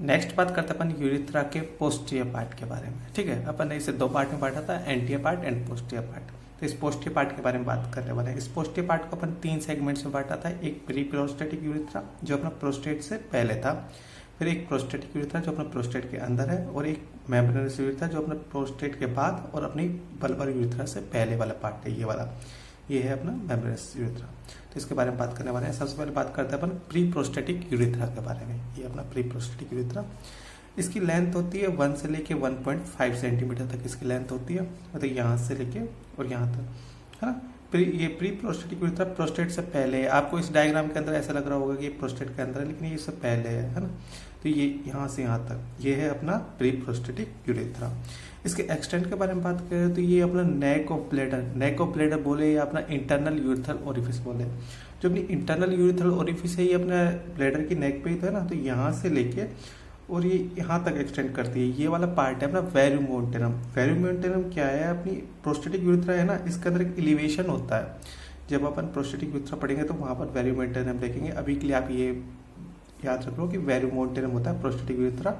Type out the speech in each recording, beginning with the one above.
Next बात करते हैं अपन यूरिथ्रा के पोस्टीरियर पार्ट के बारे में। ठीक है, अपन ने इसे दो पार्ट में बांटा था, anterior part and posterior part. तो इस पोस्टीरियर पार्ट के बारे में बात करने वाले हैं। इस पोस्टीरियर पार्ट को अपन 3 सेगमेंट्स में बांटा था। एक प्री प्रोस्टेटिक यूरिथ्रा जो अपना प्रोस्टेट से पहले था, फिर एक प्रोस्टेटिक यूरिथ्रा जो अपना प्रोस्टेट के अंदर है, और एक मेम्ब्रेनस यूरिथ्रा जो अपना प्रोस्टेट के बाद और अपनी बल्बर यूरिथ्रा से पहले वाला पार्ट है, ये वाला। ये है अपना मेम्ब्रेनस यूरिथ्रा। तो इसके बारे में बात करने वाले हैं। सबसे पहले बात करते हैं अपन प्री प्रोस्टेटिक यूरिथ्रा के बारे में। ये अपना प्री प्रोस्टेटिक यूरिथ्रा, इसकी लेंथ होती है 1 से लेके 1.5 सेंटीमीटर तक इसकी लेंथ होती है, मतलब यहाँ से लेके और यहाँ तक, है ना। ये प्री प्रोस्टेटिक यूरिथ्रा प्रोस्टेट से पहले है। आपको इस डायग्राम के अंदर ऐसा लग रहा होगा कि ये प्रोस्टेट के अंदर है, लेकिन ये इससे पहले है ना। तो ये यहाँ से यहाँ तक ये है अपना प्री प्रोस्टेटिक यूरिथ्रा। इसके एक्सटेंट के बारे में बात करें तो ये अपना नेक ऑफ ब्लैडर बोले या अपना इंटरनल यूरिथ्रल ओरिफिस बोले। जो अपनी इंटरनल यूरिथ्रल ओरिफिस है ये अपना ब्लैडर की नेक पे ही तो है ना, तो यहाँ से लेके और ये यहाँ तक एक्सटेंड करती है। ये वाला पार्ट है अपना वेरुमोंटेनम। वेरुमोंटेनम क्या है, अपनी प्रोस्टेटिक यूरिथ्रा है ना, इसके अंदर एक एलिवेशन होता है। जब अपन प्रोस्टेटिक यूरिथ्रा पढ़ेंगे तो वहाँ पर वेरुमोंटेनम देखेंगे। अभी के लिए आप ये याद रख लो कि वेरुमोंटेनम होता है प्रोस्टेटिक यूरिथ्रा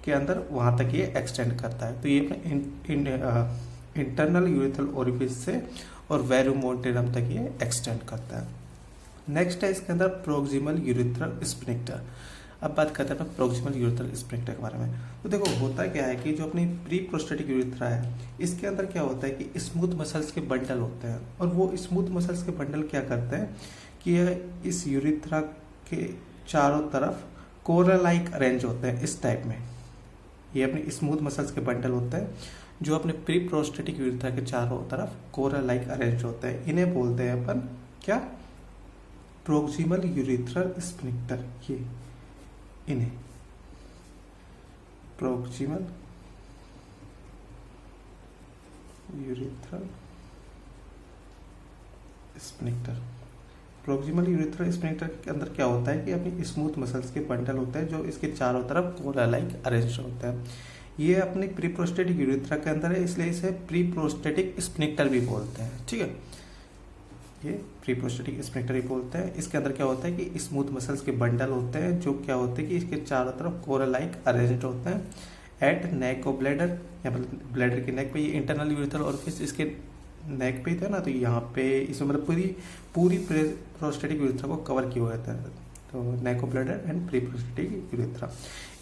के अंदर, वहाँ तक ये एक्सटेंड करता है। तो ये अपना इंटरनल यूरिथ्रल ओरिफिस से और वेरुमोंटेनम तक ये एक्सटेंड करता है। नेक्स्ट है इसके अंदर प्रोक्सिमल यूरिथ्रल स्फिंक्टर। अब बात करते हैं प्रोक्सिमल यूरिथ्रल स्फिंक्टर के बारे में। तो देखो होता क्या है कि जो अपनी प्री प्रोस्टेटिक यूरिथ्रा है इसके अंदर क्या होता है कि स्मूथ मसल्स के बंडल होते हैं, और वो स्मूथ मसल्स के बंडल क्या करते हैं कि इस यूरिथ्रा के चारों तरफ कोरा लाइक अरेंज होते हैं इस टाइप में। ये अपने स्मूथ मसल्स के बंडल होते हैं जो अपने प्री प्रोस्टेटिक यूरिथ्रा के चारों तरफ कोरा लाइक अरेंज होते हैं। इन्हें बोलते हैं अपन क्या, प्रोक्सिमल यूरिथ्रल स्फिंक्टर। ये इन्हें proximal urethral sphincter. Proximal urethral sphincter के अंदर क्या होता है कि अपनी स्मूथ मसल्स के बंडल होते हैं जो इसके चारों तरफ कोला लाइक अरेंज होते हैं। ये अपनी प्री प्रोस्टेटिक यूरिथ्रा के अंदर है, इसलिए इसे प्री प्रोस्टेटिक स्फिंक्टर भी बोलते हैं। ठीक है, ये प्री प्रोस्टेटिक स्फिंक्टर ही बोलते हैं। इसके अंदर क्या होता है कि स्मूथ मसल्स के बंडल होते हैं जो क्या होते हैं कि इसके चारों तरफ कोरा लाइक अरेंज होते हैं एट नेक ऑफ ब्लैडर, या ब्लैडर के नेक पे। ये इंटरनल यूरिथ्रल ओरिफिस इसके नेक पे ही था ना, तो यहाँ पे इसमें मतलब पूरी प्रोस्टेटिक यूरिथ्रा को कवर किया हुआ था। तो neck of bladder and pre prostatic urethra.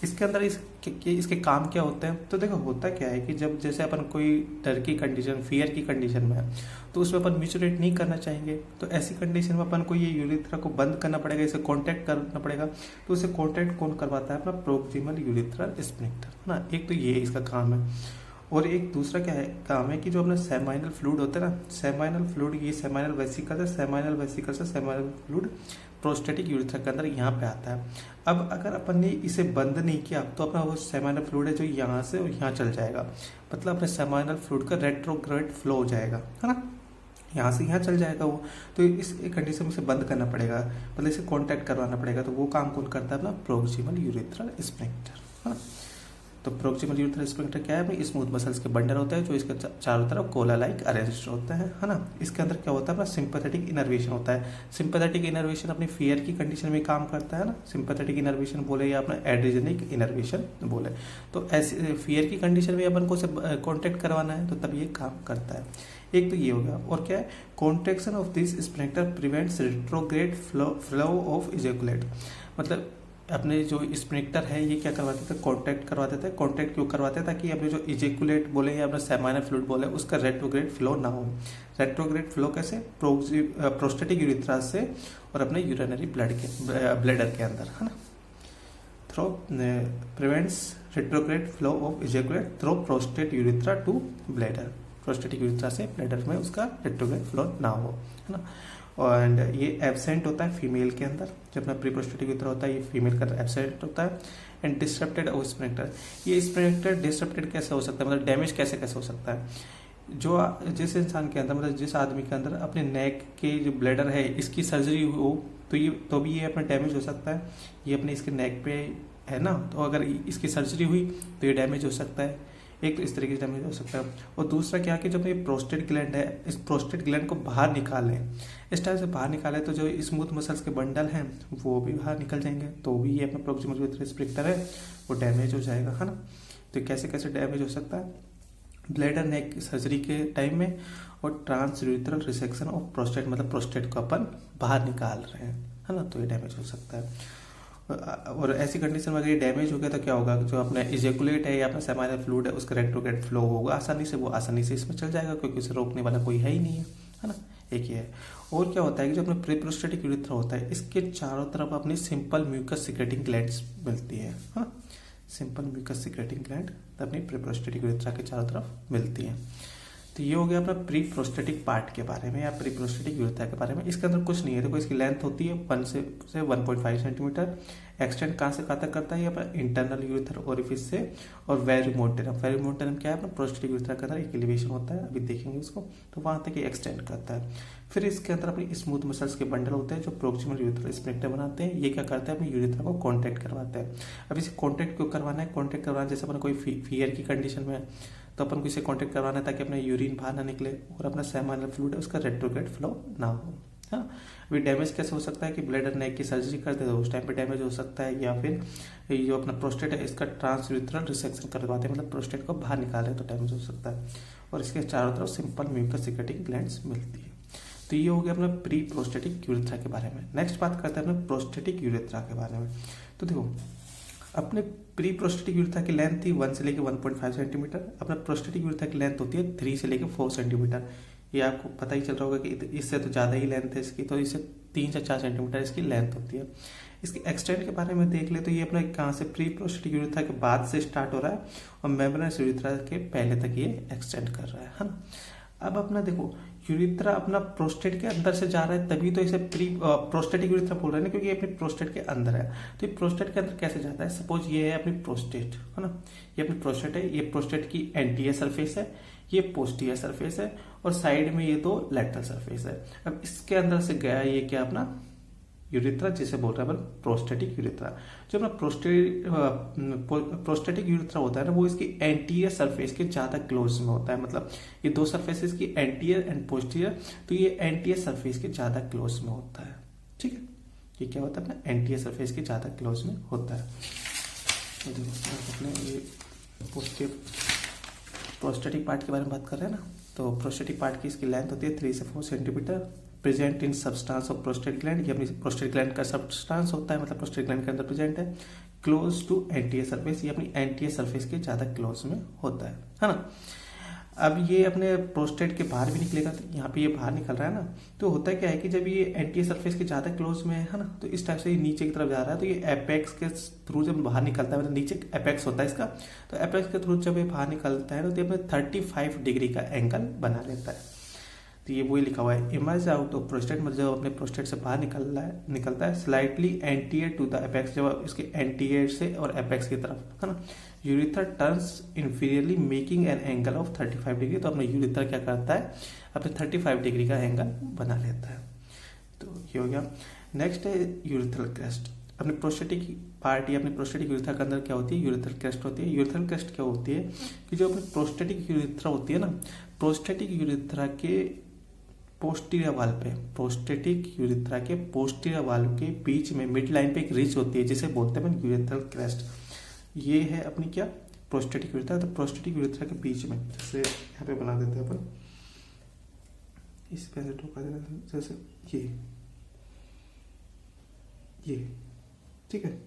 इसके अंदर इसके काम क्या होते हैं, तो देखो होता क्या है कि जब जैसे अपन कोई डर की कंडीशन, फियर की कंडीशन में है, तो उसमें अपन मिचुरेट नहीं करना चाहेंगे। तो ऐसी कंडीशन में अपन को ये यूरिथ्रा को बंद करना पड़ेगा, इसे कॉन्टैक्ट करना पड़ेगा। तो उसे कॉन्टैक्ट कौन करवाता है, अपना प्रोक्सिमल यूरिथ्रल स्फिंक्टर, है ना। एक तो ये इसका काम है, और एक दूसरा क्या है काम है कि जो अपना सेमाइनल फ्लूइड होता है ना, सेमाइनल फ्लूइड, ये सेमाइनल वेसिकल है, सेमाइनल वेसिकल से सेमाइनल फ्लूइड प्रोस्टेटिक यूरिथ्रा के अंदर यहाँ पे आता है। अब अगर अपन ने इसे बंद नहीं किया तो अपना वो सेमाइनल फ्लूइड है जो यहाँ से और यहाँ चल जाएगा, मतलब अपने सेमाइनल फ्लूइड का रेट्रोग्रेड फ्लो हो जाएगा, है ना, यहाँ से यहाँ चल जाएगा वो। तो इस कंडीशन में इसे बंद करना पड़ेगा, मतलब इसे कॉन्टैक्ट करवाना पड़ेगा। तो वो काम कौन करता है, अपना प्रोक्सिमल यूरिथ्रल स्फिंक्टर, है ना। तो प्रोक्सिमल यूरिथ्रल स्फिंक्टर क्या है, अपनी स्मूथ मसल्स के बंडल होते हैं जो इसके चारों तरफ कोला लाइक अरेंज्ड होते हैं, है ना। इसके अंदर क्या होता है, अपना सिंपैथेटिक इनर्वेशन होता है। सिंपैथेटिक इनर्वेशन अपनी फियर की कंडीशन में काम करता है ना, सिंपैथेटिक इनर्वेशन बोले या अपना एड्रेजेनिक इनर्वेशन बोले। तो ऐसे फियर की कंडीशन में अपन को कॉन्टैक्ट करवाना है तो तब ये काम करता है। एक तो ये हो गया, और क्या है, contraction of this sphincter prevents retrograde flow of ejaculate. मतलब अपने जो स्फिंक्टर है ये क्या करवाते थे, कॉन्टैक्ट करवाते थे। कॉन्टैक्ट क्यों करवाते थे, ताकि अपने जो इजैकुलेट बोले या अपना सेमाइनल फ्लूइड बोले उसका रेट्रोग्रेड फ्लो ना हो। रेट्रोग्रेड फ्लो कैसे, प्रोस्टेटिक यूरिथ्रा से और अपने यूरिनरी ब्लैडर के अंदर, है ना। Throw prevents retrograde flow of ejaculate through prostate urethra to bladder. Prostatic urethra से ब्लैडर में उसका रेट्रोग्रेड फ्लो ना हो, है ना। एंड ये एब्सेंट होता है फीमेल के अंदर, जब अपना प्री प्रोस्टेटिक यूरिथ्रा होता है ये फीमेल का एब्सेंट होता है। एंड डिस्टरप्टेड ऑफ स्फिंक्टर, ये स्फिंक्टर डिस्टरप्टेड कैसे हो सकता है, मतलब डैमेज कैसे हो सकता है। जो जिस इंसान के अंदर, मतलब जिस आदमी के अंदर अपने नेक के जो ब्लैडर है इसकी सर्जरी हो तो भी ये अपना डैमेज हो सकता है। ये अपने इसके नेक पे है ना, तो अगर इसकी सर्जरी हुई तो ये डैमेज हो सकता है। एक तो इस तरीके से डैमेज हो सकता है। और दूसरा क्या है कि जब ये प्रोस्टेट ग्लैंड है, इस प्रोस्टेट ग्लैंड को बाहर निकालें, इस टाइप से बाहर निकाले तो जो स्मूथ मसल्स के बंडल हैं वो भी बाहर निकल जाएंगे, तो भी ये अपना प्रॉक्सिमल यूरेथ्रा स्फिंक्टर है वो डैमेज हो जाएगा, है ना। तो कैसे कैसे डैमेज हो सकता है, ब्लैडर नेक सर्जरी के टाइम में, और ट्रांसयूरेथ्रल रिसेक्शन ऑफ प्रोस्टेट, मतलब प्रोस्टेट को अपन बाहर निकाल रहे हैं, है ना, तो ये डैमेज हो सकता है। और ऐसी कंडीशन में अगर ये डैमेज हो गया तो क्या होगा, जो अपना इजेकुलेट है या अपना सेमाइनल फ्लूइड है उसका रेट्रोग्रेड फ्लो होगा आसानी से, वो आसानी से इसमें चल जाएगा क्योंकि उसे रोकने वाला कोई है ही नहीं है ना। एक ये है। और क्या होता है कि जो अपना प्रीप्रोस्टेटिक यूरेथ्रा होता है इसके चारों तरफ अपनी सिंपल म्यूकस सिक्रेटिंग ग्लैंड्स मिलती है ना, सिंपल म्यूकस सिक्रेटिंग ग्लैंड अपनी प्रीप्रोस्टेटिक यूरेथ्रा के चारों तरफ मिलती है। तो ये हो गया अपना प्री प्रोस्टेटिक पार्ट के बारे में या प्री प्रोस्टेटिक यूरेथ्रा के बारे में। इसके अंदर कुछ नहीं है, देखो इसकी लेंथ होती है 1 से 1.5 सेंटीमीटर। एक्सटेंड कहाँ से कहाँ तक करता है, ये अपना इंटरनल यूरेथ्रल ओरिफिस से और वेरिमोटेरम। वेरिमोटेरम क्या है, अपना प्रोस्टेटिक यूरेथ्रा के अंदर एक एलिवेशन होता है, अभी देखेंगे इसको, तो वहां तक ये एक्सटेंड करता है। फिर इसके अंदर अपनी स्मूथ मसल्स के बंडल होते हैं जो प्रोक्सिमल यूरेथ्रल स्फिंक्टर बनाते हैं। ये क्या करते हैं, अपने यूरेथ्रा को कॉन्ट्रैक्ट करवाते हैं। अब इसे कॉन्ट्रैक्ट क्यों करवाना है, कॉन्ट्रैक्ट करवाना जैसे अपना कोई फीयर की कंडीशन में तो अपन को इसे कॉन्ट्रैक्ट करवाना है ताकि अपना यूरिन बाहर ना निकले और अपना सेमाइनल फ्लूइड है उसका रेट्रोग्रेड फ्लो ना हो। हाँ, अभी डैमेज कैसे हो सकता है कि ब्लैडर नेक की सर्जरी करते हैं तो उस टाइम पे डैमेज हो सकता है, या फिर जो अपना प्रोस्टेट है इसका ट्रांसयूरेथ्रल रिसेक्शन करवाते हैं, मतलब प्रोस्टेट को बाहर निकाले तो डैमेज हो सकता है। और इसके चारों तरफ सिंपल म्यूकस सिक्रेटिंग ग्लैंड्स मिलती है। तो ये हो गया अपना प्री प्रोस्टेटिक यूरेथ्रा के बारे में। नेक्स्ट बात करते हैं अपने प्रोस्टेटिक यूरेथ्रा के बारे में। तो देखो अपने प्री प्रोस्टेटिक यूरेथ्रा की लेंथ थी 1 से लेकर 1.5 सेंटीमीटर, अपना प्रोस्टेटिक यूरेथ्रा की लेंथ होती है 3 से लेकर 4 सेंटीमीटर। ये आपको पता ही चल रहा होगा कि इससे तो ज़्यादा ही लेंथ है इसकी, तो इससे 3 से 4 सेंटीमीटर इसकी लेंथ होती है। इसके एक्सटेंड के बारे में देख ले तो ये अपना कहाँ से प्री प्रोस्टेटिक यूरेथ्रा के बाद से स्टार्ट हो रहा है और मेम्ब्रेनस यूरेथ्रा के पहले तक ये एक्सटेंड कर रहा है ना। अब अपना देखो यूरेथ्रा अपना प्रोस्टेट के अंदर से जा रहा है तभी तो इसे प्री प्रोस्टेटिक यूरेथ्रा बोल रहे हैं ना, क्योंकि ये अपनी प्रोस्टेट के अंदर है। तो ये प्रोस्टेट के अंदर कैसे जाता है, सपोज ये है अपनी प्रोस्टेट, है ना, ये अपनी प्रोस्टेट है, ये प्रोस्टेट की एंटीरियर सरफेस है, ये पोस्टीरियर सरफेस है और साइड में ये 2 लैटरल सरफेस है। अब इसके अंदर से गया ये क्या अपना यूरेथ्रा, जिसे बोल रहे हैं प्रोस्टेटिक यूरेथ्रा। जो अपना प्रोस्टेटिक यूरेथ्रा होता है ना वो इसकी एंटीरियर सरफेस के ज्यादा क्लोज में होता है, मतलब ये 2 सरफेसेस की एंटीरियर एंड पोस्टीरियर, तो ये एंटीरियर सरफेस के ज्यादा क्लोज में होता है। ठीक है, ये क्या होता है अपना एंटीरियर सरफेस के ज्यादा क्लोज में होता है। तो देखो अपने ये पोस्टीरियर प्रोस्टेटिक पार्ट के बारे में बात कर रहे हैं ना, तो प्रोस्टेटिक पार्ट की इसकी लेंथ होती है 3 से 4 centimetre. Present in substance of prostate gland, ये अपनी प्रोस्टेट ग्लैंड का सब्सटेंस होता है, मतलब प्रोस्टेट ग्लैंड के अंदर प्रेजेंट है। क्लोज टू एंटीरियर सरफेस, ये अपनी एंटीरियर सरफेस के ज्यादा क्लोज में होता है ना। अब ये अपने प्रोस्टेट के बाहर भी निकलेगा, तो यहाँ पे ये बाहर निकल रहा है ना, तो होता क्या है कि जब ये एंटीरियर सरफेस के ज्यादा क्लोज में है ना, तो इस टाइप से ये नीचे की तरफ जा रहा है, तो ये एपेक्स के थ्रू जब बाहर निकलता है, मतलब नीचे एपेक्स होता है इसका, तो एपेक्स के थ्रू जब ये बाहर निकलता है तो ये अपने 35 डिग्री का एंगल बना लेता है। तो ये वही लिखा हुआ है, इमर्ज आउट ऑफ प्रोस्टेट, मतलब जब अपने प्रोस्टेट से बाहर निकलता है slightly anterior to the apex, जब इसके एंटीरियर से और एपेक्स की तरफ, है ना, urethra turns inferiorly making an angle of 35 degree. तो अपना यूरेथ्रा क्या करता है, अपने 35 डिग्री का एंगल बना लेता है। तो ये हो गया। नेक्स्ट है यूरेथ्रल क्रेस्ट। अपने प्रोस्टेटिक पार्ट या अपने प्रोस्टेटिक यूरेथ्रा के अंदर क्या होती है, यूरेथ्रल क्रेस्ट होती है। यूरेथ्रल क्रेस्ट क्या होती है कि जो अपनी प्रोस्टेटिक यूरेथ्रा होती है ना, प्रोस्टेटिक यूरेथ्रा के पोस्टीरियर वाल पे, प्रोस्टेटिक यूरेथ्रा के पोस्टीरियर वाल के बीच में मिड लाइन पे एक रिच होती है जिसे बोलते हैं यूरेथ्रल क्रेस्ट। ये है अपनी क्या प्रोस्टेटिक यूरेथ्रा। तो प्रोस्टेटिक यूरेथ्रा के बीच में जैसे यहाँ पे बना देते हैं अपन, इस पे से ठोका देना, जैसे ये ठीक है,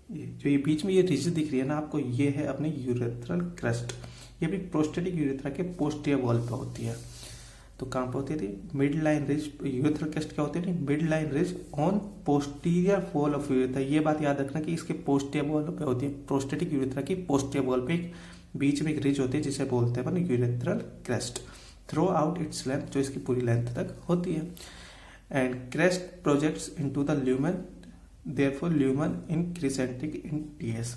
ये जो ये बीच में ये रिज दिख रही है ना आपको, ये है अपने यूरेथ्रल क्रेस्ट। ये भी प्रोस्टेटिक यूरेथ्रा के पोस्टीरियर वॉल पे होती है। तो कहाँ पे होती थी, mid line ridge. Urethral crest क्या होती है, mid line ridge on posterior wall of urethra. ये बात याद रखना कि इसके पोस्टीरियर वॉल पे होती है, प्रोस्टेटिक यूरेथ्रा की पोस्टीरियर वॉल पे एक बीच में एक रिज होती है जिसे बोलते हैं urethral crest. Throughout its length, जो इसकी पूरी लेंथ तक होती है। And crest projects into the lumen, therefore lumen in crescentic in TS.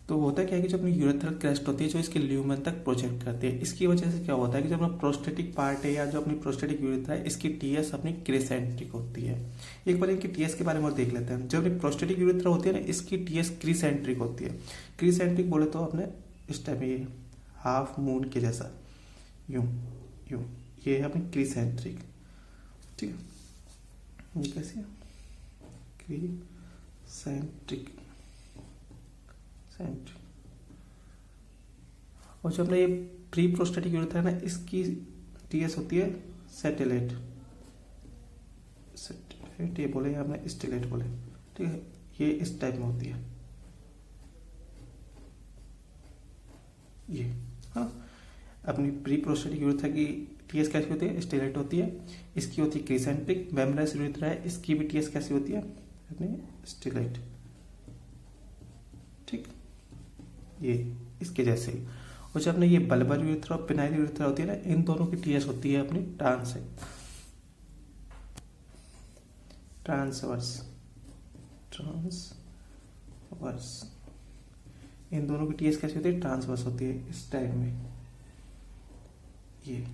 तो होता क्या है कि जो अपनी यूरेथ्रल क्रेस्ट होती है जो इसके ल्यूमेन तक प्रोजेक्ट करती है, इसकी वजह से क्या होता है कि जो अपना प्रोस्टेटिक पार्ट है या जो अपनी प्रोस्टेटिक यूरेथ्रा है इसकी टीएस अपनी क्रिसेंट्रिक होती है। एक बार इनकी टीएस के बारे में और देख लेते हैं। जो अपनी प्रोस्टेटिक यूरेथ्रा होती है ना, इसकी टीएस क्रिसेंट्रिक होती है। क्रिसेंट्रिक बोले तो अपने इस टाइप ये हाफ मून के जैसा, यूं यूं, ये है अपनी क्रिसेंट्रिक। ठीक है, ये कैसी है, क्रिसेंट्रिक, सेंट्रिक। और जो अपना ये प्री प्रोस्टेटिक यूरेथ्रा है ना, इसकी टीएस होती है सैटेलाइट, ये बोले या आपने स्टेलेट बोले, ठीक है, ये इस टाइप में होती है ये, हाँ। अपनी प्री प्रोस्टेटिक यूरेथ्रा की टीएस कैसी होती है, स्टेलेट होती है। इसकी होती है क्रिसेंट्रिक। मेम्ब्रेनस यूरेथ्रा है, इसकी भी टीएस कैसी होती है, अपनी स्टेलेट, ठीक, ये इसके जैसे ही। और जब अपने ये बल्बर यूरेथ्रा और पेनाइल यूरेथ्रा होती है ना, इन दोनों की टीएस होती है अपनी ट्रांसवर्स, इन दोनों की टीएस कैसी होती है, ट्रांसवर्स होती है, इस टाइप में ये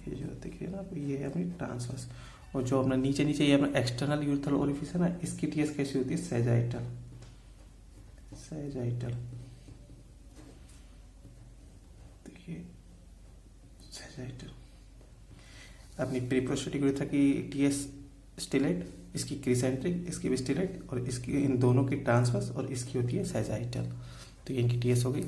जो देखिए ना, ये है अपनी ट्रांसवर्स। और जो अपना नीचे नीचे ये अपना एक्सटर्नल यूरेथ्रल ओरिफिस है ना, इसकी टीएस कैसी होती है, सैजाइटल, देखिए सैजाइटल। अपनी प्री प्रोस्टेटिक यूरेथ्रा की टीएस स्टेलेट, इसकी क्रिसेंट्रिक, इसकी भी स्टेलेट, और इसकी इन दोनों की ट्रांसवर्स, और इसकी होती है सैजाइटल। तो ये इनकी टीएस हो गई।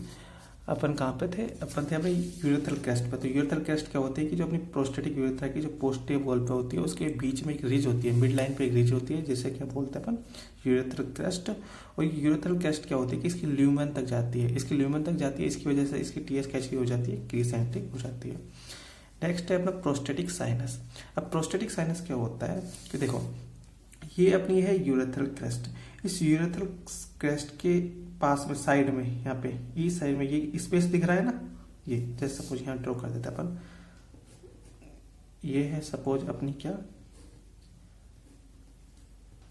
अपन कहाँ पे थे, अपन थे अपने यूरेथ्रल क्रेस्ट पे। तो यूरेथ्रल क्रेस्ट क्या होती है कि जो अपनी प्रोस्टेटिक यूरेथ्रा की जो पोस्टीरियर वॉल पे होती है, उसके बीच में एक रिज होती है, मिड लाइन पे एक रिज होती है, जिसे क्या बोलते हैं अपन, यूरेथ्रल क्रेस्ट। और यूरेथ्रल क्रेस्ट क्या होती है कि इसकी ल्यूमेन तक जाती है, इसकी वजह से इसकी टीएस कैसी हो जाती है, क्रिसेंट्रिक हो जाती है। नेक्स्ट है अपना प्रोस्टेटिक साइनस। अब प्रोस्टेटिक साइनस क्या होता है कि देखो, ये अपनी है यूरेथ्रल क्रेस्ट। इस यूरेथ्रल क्रेस्ट के पास में साइड में, यहाँ पे ई साइड में ये स्पेस दिख रहा है ना, ये जैसे सपोज यहाँ ड्रॉ कर देते अपन, ये है सपोज अपनी क्या,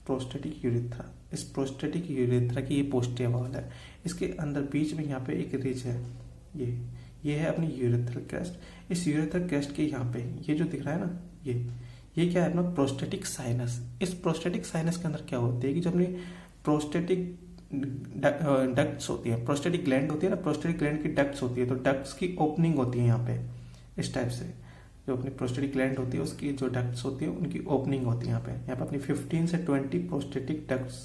प्रोस्टेटिक यूरेथ्रा। इस प्रोस्टेटिक यूरेथ्रा की ये पोस्टीरियर वॉल है, इसके अंदर बीच में यहाँ पे एक रिज है, ये है अपनी यूरेथ्रल क्रेस्ट। इस यूरेथ्रल क्रेस्ट के यहाँ पे ये जो दिख रहा है ना, ये क्या है अपना प्रोस्टेटिक साइनस। इस प्रोस्टेटिक साइनस के अंदर क्या होती है कि जो अपनी प्रोस्टेटिक डक्ट्स होती है, प्रोस्टेटिक ग्लैंड होती है ना, प्रोस्टेटिक ग्लैंड की डक्ट्स होती है, तो डक्ट्स की ओपनिंग होती है यहाँ पे इस टाइप से। जो अपनी प्रोस्टेटिक ग्लैंड होती है उसकी जो डक्ट्स होती है उनकी ओपनिंग होती है यहाँ पे अपनी 15 से 20 प्रोस्टेटिक डक्ट्स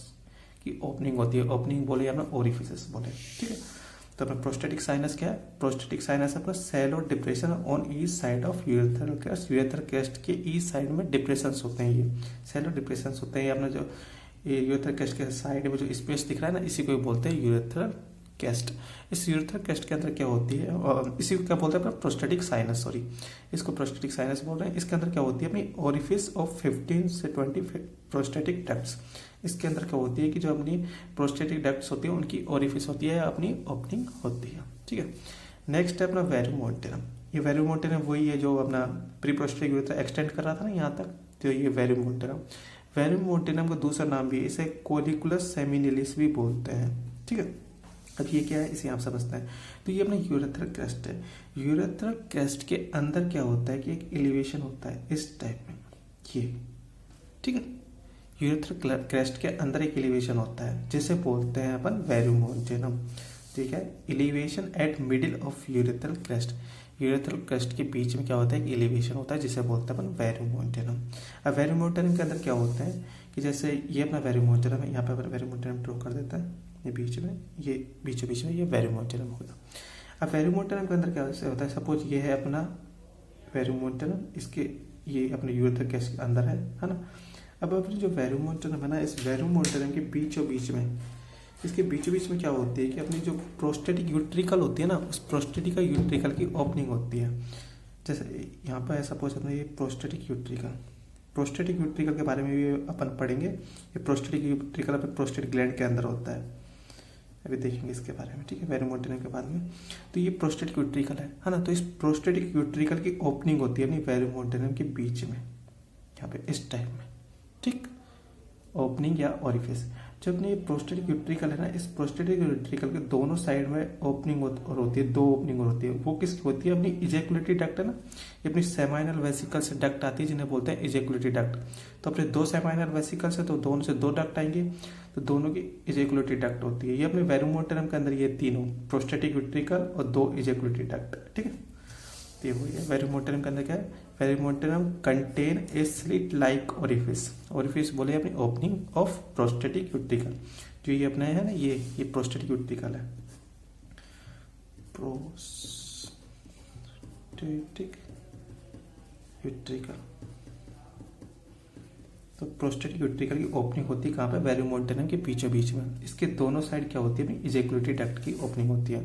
की ओपनिंग होती है। ओपनिंग बोले या ओरिफिसेस बोले, ठीक है। तो अपना प्रोस्टेटिक साइनस क्या है, प्रोस्टेटिक साइनस अपना shallow depression on each side of urethral crest. Urethral crest के ईच साइड में डिप्रेशन होते हैं, ये सैलो डिप्रेशन होते हैं। ये अपना जो यूरेथ्रल क्रेस्ट के साइड में जो स्पेस दिख रहा है ना, इसी को बोलते हैं यूरेथ्रल क्रेस्ट। इस यूरेथ्रल क्रेस्ट के अंदर क्या होती है, और इसी को क्या बोलते हैं अपना प्रोस्टेटिक साइनस, सॉरी इसको प्रोस्टेटिक साइनस बोल रहे हैं। इसके अंदर क्या होती है अपनी ओरिफिस ऑफ 15 से 20 प्रोस्टेटिक डक्ट्स। इसके अंदर क्या होती है कि जो अपनी प्रोस्टेटिक डक्ट्स होती है उनकी ओरिफिस होती है, अपनी ओपनिंग होती है, ठीक है। नेक्स्ट है अपना वेरुमोंटेनम। ये वेरुमोंटेनम वही है जो अपना प्री प्रोस्टेटिक यूरेथ्रा एक्सटेंड कर रहा था ना यहाँ तक, तो ये वेरुमोंटेनम। वेरुमोंटेनम का दूसरा नाम भी है, इसे कोलिकुलस सेमिनिलिस भी बोलते हैं, ठीक है। अब ये क्या है इसे आप समझते हैं। तो ये अपना यूरेथ्रल क्रेस्ट है। यूरेथ्रल क्रेस्ट के अंदर क्या होता है कि एक एलिवेशन होता है इस टाइप में, ये, ठीक है। यूरेथ्रल क्रेस्ट के अंदर एक एलिवेशन होता है जिसे बोलते हैं अपन वेरुमोंटेनम, ठीक है। Elevation eight middle of urethral crest. Urethral crest के बीच में क्या होता है, एलिवेशन होता है जिसे बोलते हैं अपन वेरुमोंटेनम। अब वेरुमोंटेनम के अंदर क्या होता है कि जैसे ये अपना वेरुमोंटेनम है, यहाँ पे अपन वेरुमोंटेनम ड्रॉ कर देता है, ये बीच में, ये बीचों बीच में ये वेरुमोंटेनम होगा। अब वेरुमोंटेनम के अंदर क्या होता है, सपोज ये है अपना वेरुमोंटेनम, इसके ये अपने यूरेथ्रल क्रेस्ट के अंदर है ना। अब अपनी जो वेरुमोंटेनम है ना, इस वेरुमोंटेनम के बीचों बीच में, इसके बीचों बीच में क्या होती है कि अपनी जो प्रोस्टेटिक यूट्रिकल होती है ना, उस प्रोस्टेटिक यूट्रिकल की ओपनिंग होती है। जैसे यहाँ पर सपोज अपना ये प्रोस्टेटिक यूट्रिकल के बारे में भी अपन पढ़ेंगे। ये प्रोस्टेटिक यूट्रिकल अपने प्रोस्टेटिक ग्लैंड के अंदर होता है, अभी देखेंगे इसके बारे में, ठीक है, वेरुमोंटेनम के बाद में। तो ये प्रोस्टेटिक यूट्रिकल है ना। तो इस प्रोस्टेटिक यूट्रिकल की ओपनिंग होती है अपनी वेरुमोंटेनम के बीच में, यहाँ पे इस टाइप में, ठीक, ओपनिंग या ओरिफिस। जब अपने ये प्रोस्टेटिक यूट्रिकल है ना, इस प्रोस्टेटिक यूट्रिकल के दोनों साइड में ओपनिंग और होती है, दो ओपनिंग और होती है। वो किसकी होती है? अपनी इजैकुलेटरी डक्ट है ना, ये अपनी सेमाइनल वेसिकल से डक्ट आती है जिन्हें बोलते हैं इजैकुलेटरी डक्ट। तो अपने दो सेमाइनल वेसिकल्स है तो दोनों से दो डक्ट आएंगे, तो दोनों की इजैकुलेटरी डक्ट होती है। ये अपने वेरुमोंटरम के अंदर ये तीनों, प्रोस्टेटिक यूट्रिकल और दो इजैकुलेटरी डक्ट, ठीक है। तो ये वही है। वेरुमोंटरम के अंदर क्या है? Verumontanum contain a slit like orifice. Orifice बोले अपनी ओपनिंग ऑफ प्रोस्टेटिक यूट्रिकल। जो ये अपना है ना, ये प्रोस्टेटिक यूट्रिकल है, प्रोस्टेटिक यूट्रिकल। तो प्रोस्टेटिक यूट्रिकल की ओपनिंग होती है कहाँ पे? वेरुमोंटरम के बीचों बीच में। इसके दोनों साइड क्या होती है? अपनी इजैकुलेटरी डक्ट की ओपनिंग होती है।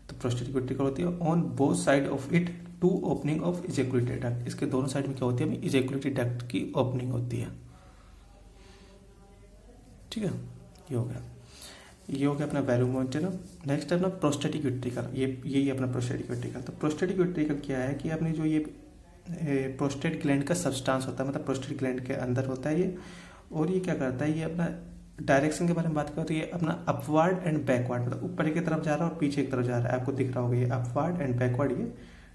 तो प्रोस्टेटिक यूट्रिकल होती है on both side of it two opening of ejaculatory duct. इसके दोनों साइड में क्या होती है? अपनी इजैकुलेटरी डक्ट की ओपनिंग होती है, ठीक है। ये हो गया अपना वेरुमोंटरम। नेक्स्ट है अपना प्रोस्टेटिक यूट्रिकल। यही अपना प्रोस्टेटिक यूट्रिकल। तो प्रोस्टेटिक यूट्रिकल क्या है कि अपनी जो ये प्रोस्टेट ग्लैंड का सब्सटेंस होता है, मतलब प्रोस्टेट ग्लैंड के अंदर होता है ये। और ये क्या करता है? ये अपना डायरेक्शन के बारे में बात करें तो ये अपना अपवर्ड एंड बैकवर्ड, मतलब ऊपर की तरफ जा रहा है और पीछे की तरफ जा रहा है, आपको दिख रहा होगा ये अपवर्ड एंड बैकवर्ड ये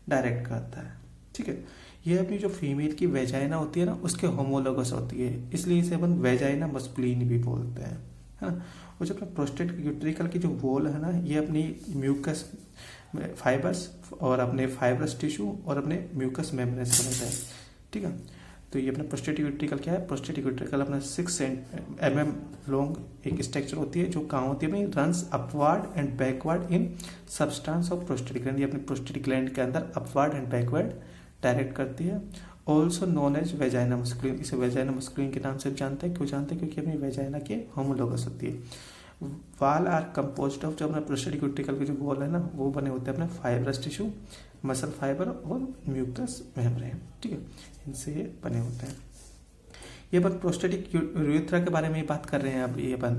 डायरेक्ट करता है, ठीक है। ये अपनी जो फीमेल की वेजाइना होती है ना, उसके होमोलोगस होती है, इसलिए इसे अपन वेजाइना मस्कुलिन भी बोलते हैं, है ना। और जो अपना प्रोस्टेट यूट्रिकल की जो वॉल है ना, ये अपनी म्यूकस फाइबर्स और अपने फाइब्रस टिश्यू और अपने म्यूकस मेम्ब्रेन से बनता है, ठीक है। तो ये अपना प्रोस्टेटिक यूट्रिकल क्या है? प्रोस्टेटिक यूट्रिकल अपना 6 mm लॉन्ग एक स्ट्रक्चर होती है जो कहाँ होती है? Runs upward and backward in substance of prostatic gland. ये अपनी प्रोस्टेटिक ग्लैंड के अंदर अपवर्ड एंड बैकवर्ड डायरेक्ट करती है। Also known as vagina masculine. इसे वेजाइना मस्कुलिन के नाम से जानते हैं। क्यों जानते हैं? क्योंकि अपनी वेजाइना के होमोलोगस होती है। वाल आर कंपोज्ड ऑफ, जो अपना प्रोस्टेटिक यूट्रिकल के जो वॉल है ना, वो बने होते हैं अपने फाइब्रस टिश्यू, मसल फाइबर और म्यूकस मेम्ब्रेन, ठीक है। इनसे ये बने होते हैं। ये अपन प्रोस्टेटिक यूरेथ्रा के बारे में ही बात कर रहे हैं अब, ये अपन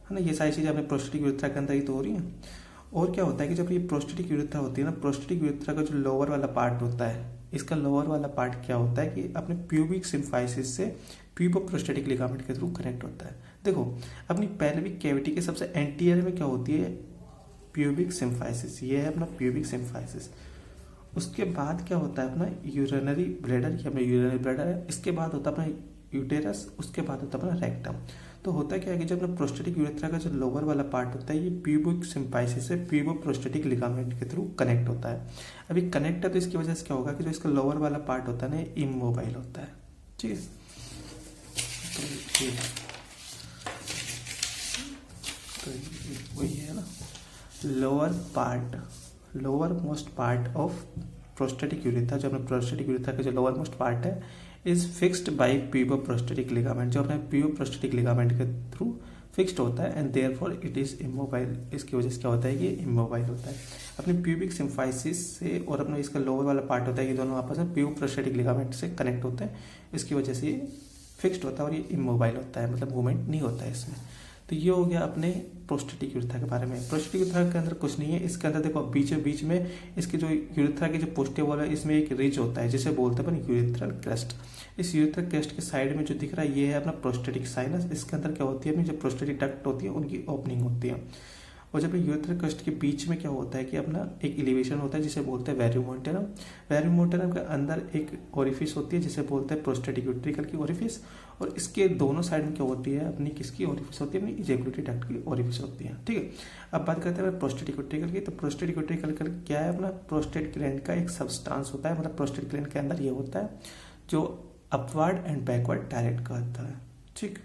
है ना, ये सारी चीजें अपने प्रोस्टेटिक यूरेथ्रा के अंदर ही तो हो रही हैं। और क्या होता है कि जब ये प्रोस्टेटिक यूरेथ्रा होती है ना, प्रोस्टेटिक यूरेथ्रा का जो लोअर वाला पार्ट होता है, इसका लोअर वाला पार्ट क्या होता है कि अपने प्यूबिक सिम्फाइसिस से प्यूबोप्रोस्टेटिक लिगामेंट के थ्रू कनेक्ट होता है। देखो, अपनी पेल्विक कैविटी के सबसे एंटीरियर में क्या होती है? Pubic symphysis. ये है अपना प्यूबिक सिम्फाइसिस। उसके बाद क्या होता है? अपना यूरिनरी ब्लैडर, ये अपना यूरिनरी ब्लैडर है। इसके बाद होता है अपना यूटेरस, उसके बाद होता है अपना रेक्टम। तो होता क्या है कि जब अपना प्रोस्टेटिक यूरेथ्रा का जो लोअर वाला पार्ट होता है, ये प्यूबिक सिम्फाइसिस से प्यूबोप्रोस्टेटिक लिगामेंट के थ्रू कनेक्ट होता है। अभी कनेक्ट है तो इसकी वजह से क्या होगा कि जो इसका लोअर वाला पार्ट होता है ना, इमोबाइल होता है, ठीक है। तो वही है ना, lower most part of prostatic urethra. जो अपने प्रोस्टेटिक यूरेथ्रा का जो लोअर मोस्ट पार्ट है इज फिक्स्ड बाय प्यूबोप्रोस्टेटिक लिगामेंट, जो अपने प्यूबोप्रोस्टेटिक लिगामेंट के थ्रू फिक्स्ड होता है and therefore it is immobile. इसकी वजह से क्या होता है? ये इमोबाइल होता है। अपने प्यूबिक सिम्फाइसिस से और अपना इसका लोअर वाला पार्ट होता है, ये दोनों आपस में प्यूबोप्रोस्टेटिक लिगामेंट से कनेक्ट होते हैं। इसकी वजह से ये फिक्स्ड होता है और ये इमोबाइल होता है, मतलब मूवमेंट नहीं होता है इसमें। तो ये हो गया अपने प्रोस्टेटिक यूरेथ्रा के बारे में। प्रोस्टेटिक यूरेथ्रा के अंदर कुछ नहीं है, इसके अंदर देखो बीचों बीच में इसके जो यूरेथ्रा की जो पोस्टीरियर वॉल है, इसमें एक रिज होता है जिसे बोलते हैं अपन यूरेथ्रल क्रेस्ट। इस यूरेथ्रल क्रेस्ट के साइड में जो दिख रहा है ये है अपना प्रोस्टेटिक साइनस। इसके अंदर क्या होती है? अपनी जो प्रोस्टेटिक डक्ट होती है उनकी ओपनिंग होती है। और जब यूरेथ्रल क्रेस्ट के बीच में क्या होता है कि अपना एक एलिवेशन होता है जिसे बोलते हैं वेरुमोंटरम। वेरुमोंटरम के अंदर एक ओरिफिस होती है जिसे बोलते हैं प्रोस्टेटिक यूट्रिकल की ओरिफिस। और इसके दोनों साइड में क्या होती है? अपनी किसकी ओरिफिस होती है? अपनी इजैकुलेटरी डक्ट की ओरिफिस होती है, ठीक है। अब बात करते हैं प्रोस्टेटिक यूट्रिकल की। तो प्रोस्टेटिक यूट्रिकल क्या है? अपना प्रोस्टेट ग्लैंड का एक सब्सटेंस होता है, मतलब प्रोस्टेट ग्लैंड के अंदर ये होता है जो अपवर्ड एंड बैकवर्ड डायरेक्ट करता है, ठीक।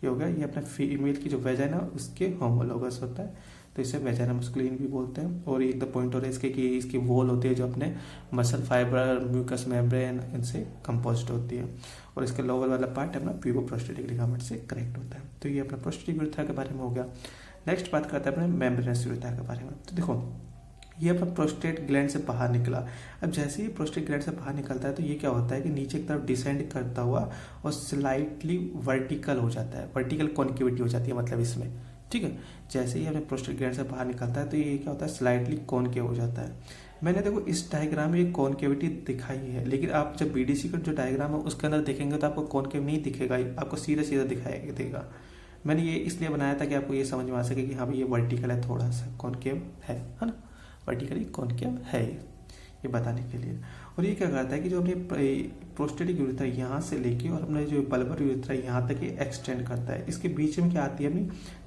ये हो गया, ये अपना फीमेल की जो वेजाइना उसके होमोलोगस होता है, तो इसे वेजाइना मस्कुलिन भी बोलते हैं। और एक द पॉइंट हो रहा है इसके कि इसकी वॉल होती है जो अपने मसल फाइबर, म्यूकस मेम्ब्रेन इनसे कंपोज्ड होती है। और इसके लोअर वाला पार्ट अपना प्यूबोप्रोस्टेटिक लिगामेंट से कनेक्ट होता है। तो ये अपना प्रोस्टेटिक यूरेथ्रा के बारे में हो गया। नेक्स्ट बात करते हैं अपने मेम्ब्रेनस यूरेथ्रा के बारे में। तो देखो, ये अपना प्रोस्टेट ग्लैंड से बाहर निकला। अब जैसे ही प्रोस्टेट ग्लैंड से बाहर निकलता है तो ये क्या होता है कि नीचे की तरफ डिसेंड करता हुआ और स्लाइटली वर्टिकल हो जाता है, वर्टिकल कॉन्केविटी हो जाती है मतलब इसमें, ठीक है। जैसे ही अपने प्रोस्टेट ग्लैंड से बाहर निकलता है तो ये क्या होता है? स्लाइटली कॉनकेव हो जाता है। मैंने देखो इस डायग्राम में एक कॉनकेविटी दिखाई है, लेकिन आप जब बीडीसी का जो डायग्राम है उसके अंदर देखेंगे तो आपको कॉनकेव नहीं दिखेगा, आपको सीधा सीधा दिखाई देगा, मैंने ये इसलिए बनाया था कि आपको ये समझ में आ सके कि हाँ भाई ये वर्टिकल है, थोड़ा सा कॉनकेव है ना, वर्टिकली कॉनकेव है ये बताने के लिए। और ये क्या करता है कि जो अपनी प्रोस्टेटिक यूरेथ्रा यहाँ से लेके और अपने जो बल्बर यूरेथ्रा यहाँ तक ये एक्सटेंड करता है। इसके बीच में क्या आती है अपनी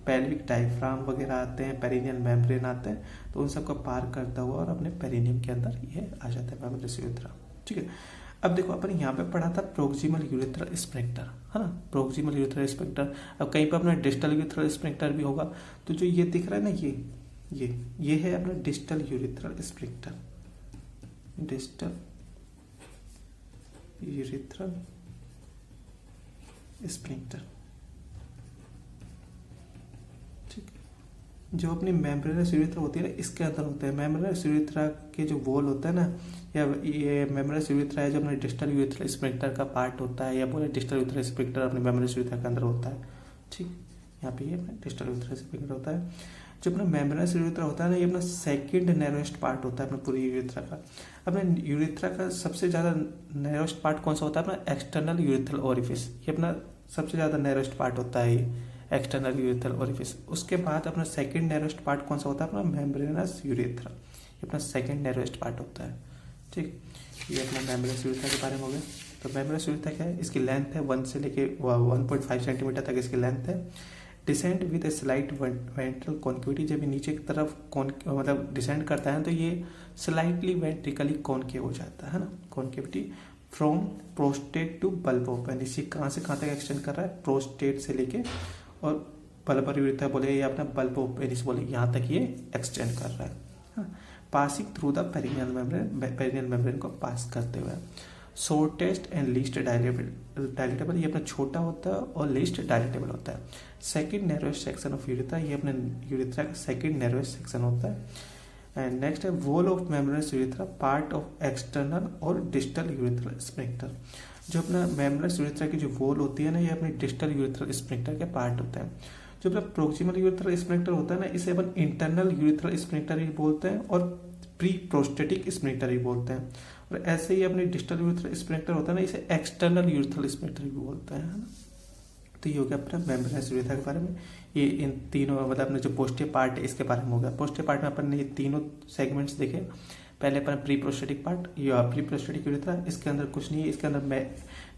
पेल्विक डायफ्राम वगैरह आते हैं, पेरिनियल मेम्ब्रेन आते हैं, तो उन सबको पार करता हुआ और अपने पेरिनियम के अंदर ये आ जाता है मेम्ब्रेनस यूरेथ्रा। ठीक है, अब देखो अपन यहाँ पे पढ़ा था प्रोक्सिमल यूरेथ्रल स्फिंक्टर, है ना, प्रोक्सिमल यूरेथ्रल स्फिंक्टर। अब कहीं पर अपना डिस्टल यूरेथ्रल स्फिंक्टर भी होगा, तो जो ये दिख रहा है ना, ये है अपना distal urethral sphincter, distal urethral sphincter. ठीक है, जो अपनी मेम्ब्रेनस यूरेथ्रा होती है ना, इसके अंदर होता है। मेम्ब्रेनस यूरेथ्रा के जो वॉल होता है ना, या ये मेम्ब्रेनस यूरेथ्रा है जो अपने डिस्टल यूरेथ्रल स्फिंक्टर का पार्ट होता है, या बोले डिस्टल यूरेथ्रल स्फिंक्टर अपने मेम्ब्रेनस यूरेथ्रा के अंदर होता है। ठीक, यहाँ पे ये डिस्टल यूरेथ्रल स्फिंक्टर होता है। जो अपना मेम्ब्रेनस यूरेथ्रा होता है ना, ये अपना सेकंड नैरोएस्ट पार्ट होता है अपने पूरी यूरेथ्रा का। अपने यूरेथ्रा का सबसे ज्यादा नैरोएस्ट पार्ट कौन सा होता है? अपना एक्सटर्नल यूरेथ्रल ओरिफिस। ये अपना सबसे ज्यादा नैरोएस्ट पार्ट होता है, ये एक्सटर्नल यूरेथ्रल ओरिफिस। उसके बाद अपना सेकंड नैरोएस्ट पार्ट कौन सा होता है? अपना मेम्ब्रेनस यूरेथ्रा, ये अपना सेकंड नैरोएस्ट पार्ट होता है। ठीक, ये अपना मेम्ब्रेनस यूरेथ्रा के बारे में हो गया। तो मेम्ब्रेनस यूरेथ्रा क्या है? इसकी लेंथ है 1 से लेके 1.5 सेंटीमीटर तक इसकी लेंथ है। Descend with a slight ventral concavity, जब ये नीचे की तरफ मतलब डिसेंड करता है तो ये स्लाइटली वेंट्रिकली कॉन्केव हो जाता है ना, concavity from prostate to bulb open. इसी कहाँ से कहाँ तक एक्सटेंड कर रहा है? प्रोस्टेट से लेके और बल्बर यूरेथ्रा बोले या अपना बल्ब ओपन बोले, यहाँ तक ये एक्सटेंड कर रहा है, passing through the perineal membrane, perineal membrane को पास करते हुए। शॉर्टेस्ट एंड लीस्ट डायलेटेबल, ये अपना छोटा होता है और लीस्ट डायलेटेबल होता है। Second narrowest section of urethra, ये अपने यूरेथ्रा का सेकंड नैरोएस्ट सेक्शन होता है। एंड नेक्स्ट है wall of membranes urethra, part of external और डिस्टल यूरेथ्रल स्फिंक्टर। जो अपना मेम्ब्रेनस यूरेथ्रा की जो वॉल होती है ना, ये अपनी डिस्टल यूरेथ्रल स्फिंक्टर के पार्ट होता है। जो अपना प्रोक्सिमल यूरेथ्रल स्फिंक्टर होता है ना, इसे अपन इंटरनल यूरेथ्रल स्फिंक्टर भी बोलते हैं और प्री प्रोस्टेटिक स्फिंक्टर भी बोलते हैं। और ऐसे ही अपने डिस्टल यूरेथ्रल स्फिंक्टर होता है ना, इसे एक्सटर्नल यूरेथ्रल स्फिंक्टर भी बोलते हैं, है ना। तो ये हो गया अपना मेम्ब्रेनस यूरेथ्रा के बारे में। ये इन तीनों मतलब अपने जो पोस्टियर पार्ट है इसके बारे में हो गया। पोस्टियर पार्ट में अपन ने ये तीनों सेगमेंट्स देखे। पहले अपन प्री प्रोस्टेटिक पार्ट, या प्री प्रोस्टेटिक यूरेथ्रा, इसके अंदर कुछ नहीं है, इसके अंदर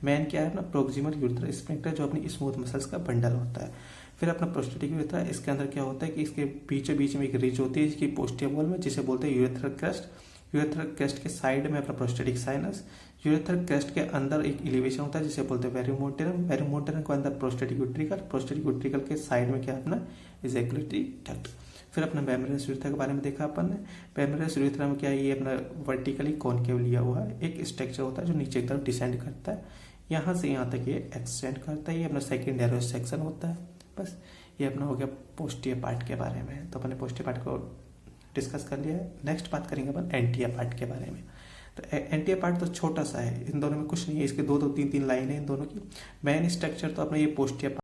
मेन क्या है अपना प्रोक्सिमल यूरेथ्रल स्फिंक्टर, जो अपनी स्मूथ मसल्स का बंडल होता है। फिर अपना प्रोस्टेटिक यूरेथ्रा, इसके अंदर क्या होता है कि इसके बीच में एक रिज होती है इसकी पोस्टियर वॉल में, जिसे बोलते हैं यूरेथ्रल क्रेस्ट। यूरेथ्रल क्रेस्ट के साइड में अपना प्रोस्टेटिक साइनस। यूरेथ्रल क्रेस्ट के अंदर एक एलिवेशन होता है जिसे बोलते हैं वेरियोमोंटेरम। वेरियोमोंटेरम के अंदर प्रोस्टेटिक यूट्रिकल। प्रोस्टेटिक यूट्रिकल के साइड में क्या अपना इजैकुलेटरी डक्ट। फिर अपना मेम्ब्रेनस यूरेथ्रा के बारे में देखा अपन ने। मेम्ब्रेनस यूरेथ्रा में क्या है, ये अपना वर्टिकली कॉन्केव लिया हुआ है एक स्ट्रक्चर होता है जो नीचे की तरफ डिसेंड करता है, यहाँ से यहाँ तक ये एक्सटेंड करता है। ये अपना सेकेंड नैरोएस्ट सेक्शन होता है। बस ये अपना हो गया पोस्टियर पार्ट के बारे में। तो अपने पोस्टियर पार्ट को डिस्कस कर लिया है। नेक्स्ट बात करेंगे अपन एंटीरियर पार्ट के बारे में। तो एंटीरियर पार्ट तो छोटा सा है, इन दोनों में कुछ नहीं है, इसके दो 3 लाइन है इन दोनों की। मेन स्ट्रक्चर तो अपना ये पोस्टियर